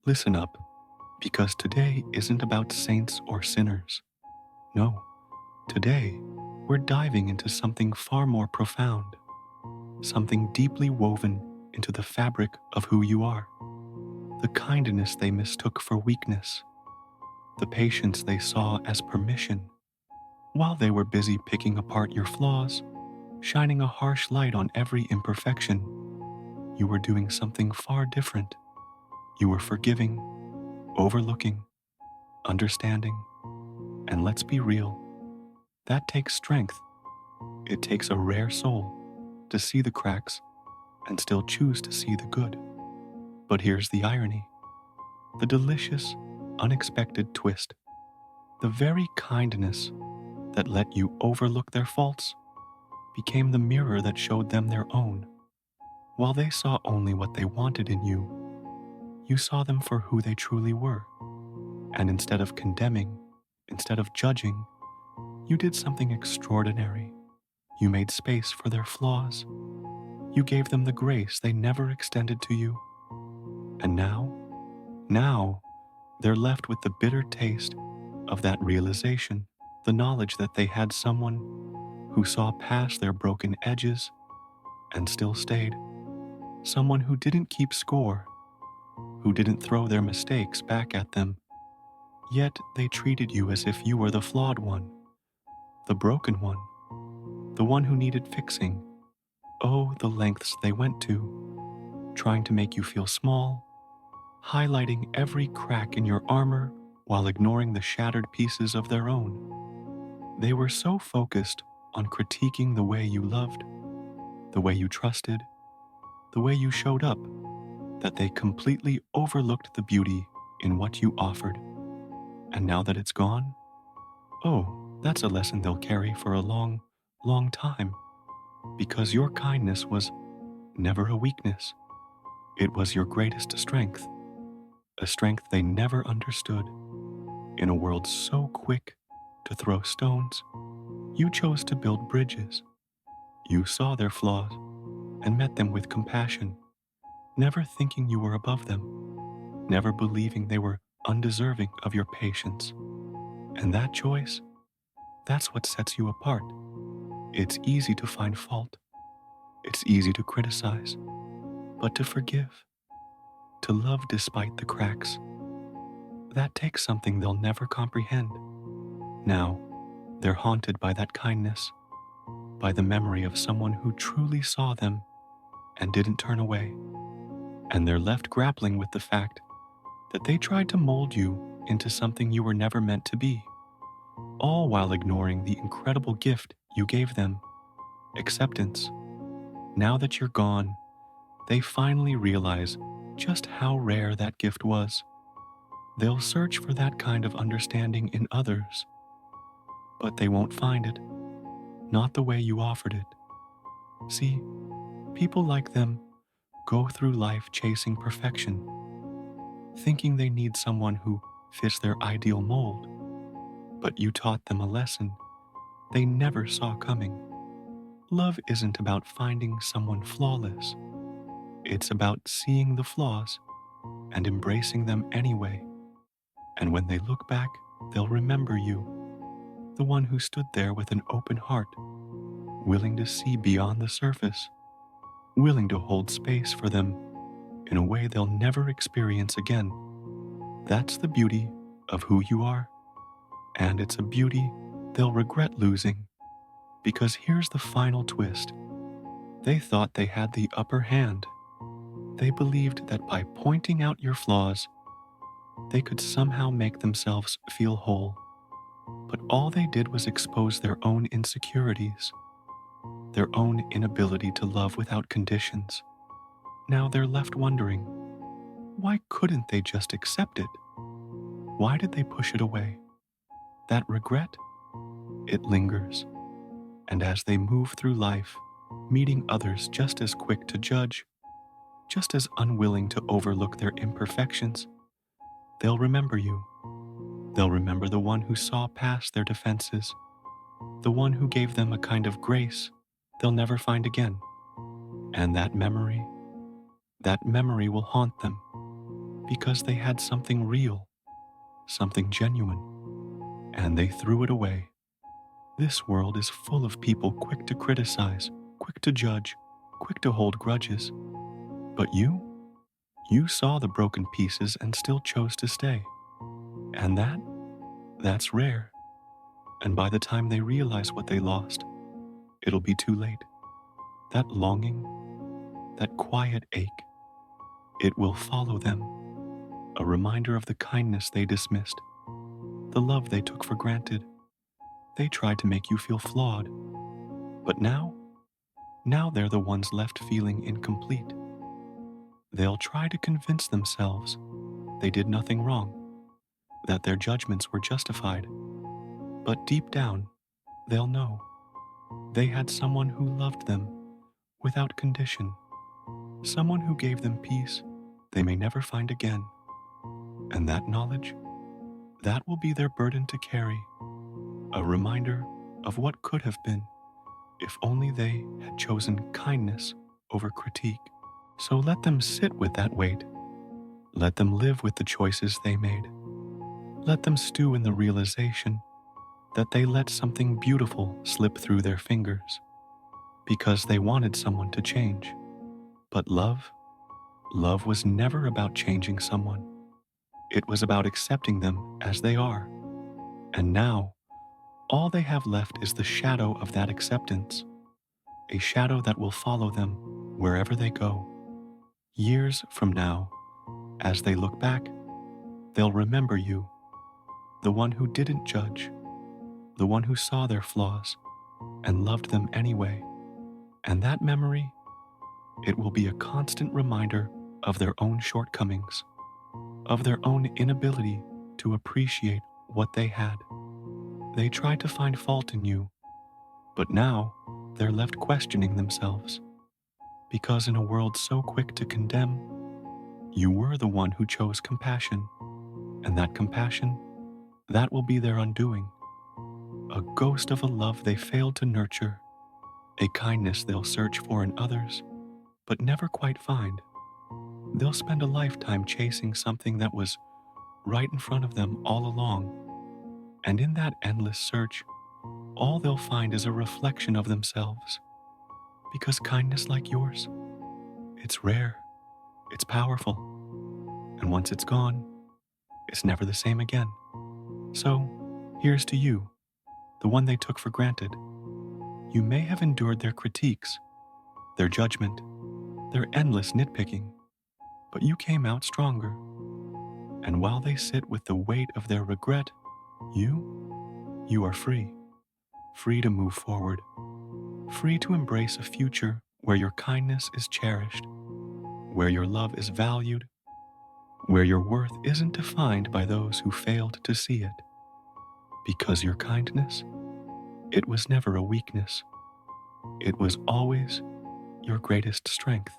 Listen up, because today isn't about saints or sinners. No, today we're diving into something far more profound, something deeply woven into the fabric of who you are. The kindness they mistook for weakness, the patience they saw as permission, while they were busy picking apart your flaws, shining a harsh light on every imperfection. You were doing something far different. You were forgiving, overlooking, understanding, and let's be real, that takes strength. It takes a rare soul to see the cracks and still choose to see the good. But here's the irony, the delicious, unexpected twist. The very kindness that let you overlook their faults became the mirror that showed them their own. While they saw only what they wanted in you, you saw them for who they truly were. And instead of condemning, instead of judging, you did something extraordinary. You made space for their flaws. You gave them the grace they never extended to you. And now, they're left with the bitter taste of that realization, the knowledge that they had someone who saw past their broken edges and still stayed. Someone who didn't keep score, who didn't throw their mistakes back at them. Yet they treated you as if you were the flawed one, the broken one, the one who needed fixing. Oh, the lengths they went to, trying to make you feel small, highlighting every crack in your armor while ignoring the shattered pieces of their own. They were so focused on critiquing the way you loved, the way you trusted, the way you showed up, that they completely overlooked the beauty in what you offered. And now that it's gone, oh, that's a lesson they'll carry for a long, long time. Because your kindness was never a weakness. It was your greatest strength, a strength they never understood. In a world so quick to throw stones, you chose to build bridges. You saw their flaws and met them with compassion, never thinking you were above them, never believing they were undeserving of your patience. And that choice, that's what sets you apart. It's easy to find fault. It's easy to criticize, but to forgive, to love despite the cracks, that takes something they'll never comprehend. Now, they're haunted by that kindness, by the memory of someone who truly saw them and didn't turn away. And they're left grappling with the fact that they tried to mold you into something you were never meant to be, all while ignoring the incredible gift you gave them, acceptance. Now that you're gone, they finally realize just how rare that gift was. They'll search for that kind of understanding in others, but they won't find it, not the way you offered it. See, people like them go through life chasing perfection, thinking they need someone who fits their ideal mold, but you taught them a lesson they never saw coming. Love isn't about finding someone flawless. It's about seeing the flaws and embracing them anyway. And when they look back, they'll remember you, the one who stood there with an open heart, willing to see beyond the surface, willing to hold space for them in a way they'll never experience again. That's the beauty of who you are, and it's a beauty they'll regret losing. Because here's the final twist. They thought they had the upper hand. They believed that by pointing out your flaws, they could somehow make themselves feel whole. But all they did was expose their own insecurities, their own inability to love without conditions. Now they're left wondering, why couldn't they just accept it? Why did they push it away? That regret, it lingers. And as they move through life, meeting others just as quick to judge, just as unwilling to overlook their imperfections, they'll remember you. They'll remember the one who saw past their defenses, the one who gave them a kind of grace they'll never find again. And that memory will haunt them, because they had something real, something genuine, and they threw it away. This world is full of people quick to criticize, quick to judge, quick to hold grudges. But you saw the broken pieces and still chose to stay. And that's rare. And by the time they realize what they lost, it'll be too late. That longing, that quiet ache, it will follow them, a reminder of the kindness they dismissed, the love they took for granted. They tried to make you feel flawed, but now they're the ones left feeling incomplete. They'll try to convince themselves they did nothing wrong, that their judgments were justified. But deep down, they'll know they had someone who loved them without condition, someone who gave them peace they may never find again. And that knowledge, that will be their burden to carry, a reminder of what could have been if only they had chosen kindness over critique. So let them sit with that weight. Let them live with the choices they made. Let them stew in the realization that they let something beautiful slip through their fingers because they wanted someone to change. But love was never about changing someone. It was about accepting them as they are. And now, all they have left is the shadow of that acceptance, a shadow that will follow them wherever they go. Years from now, as they look back, they'll remember you, the one who didn't judge, the one who saw their flaws and loved them anyway. And that memory, it will be a constant reminder of their own shortcomings, of their own inability to appreciate what they had. They tried to find fault in you, but now they're left questioning themselves. Because in a world so quick to condemn, you were the one who chose compassion, and that compassion, that will be their undoing. A ghost of a love they failed to nurture, a kindness they'll search for in others, but never quite find. They'll spend a lifetime chasing something that was right in front of them all along, and in that endless search, all they'll find is a reflection of themselves. Because kindness like yours, it's rare, it's powerful, and once it's gone, it's never the same again. So, here's to you, the one they took for granted. You may have endured their critiques, their judgment, their endless nitpicking, but you came out stronger. And while they sit with the weight of their regret, you are free. Free to move forward. Free to embrace a future where your kindness is cherished, where your love is valued, where your worth isn't defined by those who failed to see it. Because your kindness, it was never a weakness. It was always your greatest strength.